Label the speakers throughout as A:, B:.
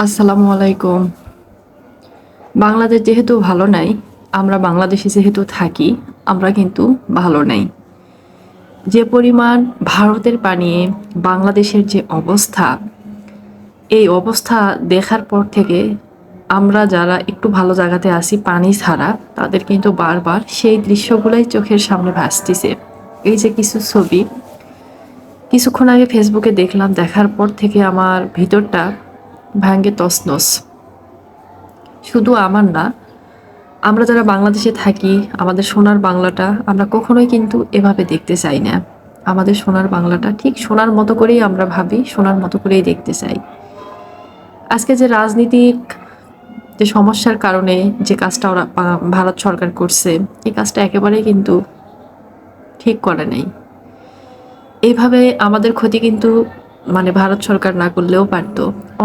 A: আসসালামু আলাইকুম। বাংলাদেশ যেহেতু ভালো নাই, আমরা বাংলাদেশে যেহেতু থাকি, আমরা কিন্তু ভালো নাই। যে পরিমাণ ভারতের পানি বাংলাদেশের যে অবস্থা, এই অবস্থা দেখার পর থেকে আমরা যারা একটু ভালো জায়গাতে আছি পানি ছাড়া, তাদের কিন্তু বারবার সেই দৃশ্যগুলাই চোখের সামনে ভাসতেছে। এই যে কিছু ছবি কিছুক্ষণ আগে ফেসবুকে দেখলাম, দেখার পর থেকে আমার ভিতরটা ভাঙ্গে তছনছ। শুধু আমার না, আমরা যারা বাংলাদেশে থাকি, আমাদের সোনার বাংলাটা আমরা কখনোই কিন্তু এভাবে দেখতে চাই না। আমাদের সোনার বাংলাটা ঠিক সোনার মতো করেই আমরা ভাবি, সোনার মতো করেই দেখতে চাই। আজকে যে রাজনীতিক যে সমস্যার কারণে যে কাজটা ওরা ভারত সরকার করছে, এই কাজটা একেবারেই কিন্তু ঠিক করে নাই। এইভাবে আমাদের ক্ষতি কিন্তু ভারত সরকার না করলেও পারত।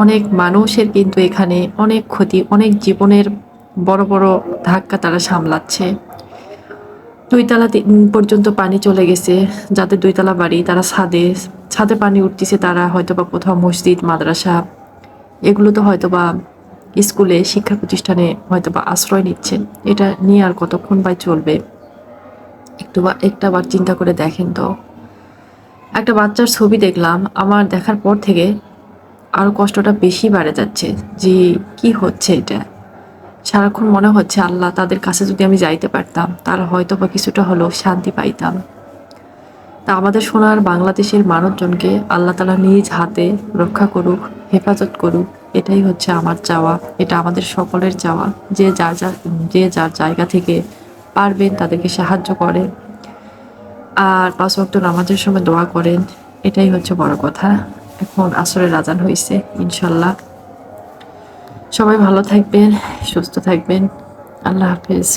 A: অনেক মানুষের কিন্তু এখানে অনেক ক্ষতি, অনেক জীবনের বড় বড় ধাক্কা তারা সামলাচ্ছে। ২ তলা পর্যন্ত পানি চলে গেছে। যাদের ২ তলা বাড়ি তারা ছাদে পানি উঠতেছে, তারা হয়তোবা কোথাও মসজিদ, মাদ্রাসা এগুলোতে হয়তোবা স্কুলে, শিক্ষা প্রতিষ্ঠানে হয়তোবা আশ্রয় নিচ্ছেন। এটা নিয়ে আর কতক্ষণ বা চলবে? একটাবার চিন্তা করে দেখেন তো। একটা বাচ্চার ছবি দেখলাম, আমার দেখার পর থেকে আরো কষ্টটা বেশি বেড়ে যাচ্ছে যে কি হচ্ছে এটা। সারাক্ষণ মনে হচ্ছে আল্লাহ, তাদের কাছে যদি আমি যাইতে পারতাম তারা হয়তো বা কিছুটা হলেও শান্তি পাইতাম। তা আমাদের সোনার বাংলাদেশের মানুষজনকে আল্লাহ তাআলা নিজ হাতে রক্ষা করুক, হেফাজত করুক। এটাই হচ্ছে আমার চাওয়া, এটা আমাদের সকলের চাওয়া। যে যার জায়গা থেকে পারবেন তাদেরকে সাহায্য করেন, আর ৫ ওয়াক্ত নামাজের সময় দোয়া করেন। এটাই হচ্ছে বড় কথা। এখন আসরের আজান হইছে, ইনশাল্লাহ সবাই ভালো থাকবেন, সুস্থ থাকবেন। আল্লাহ হাফেজ।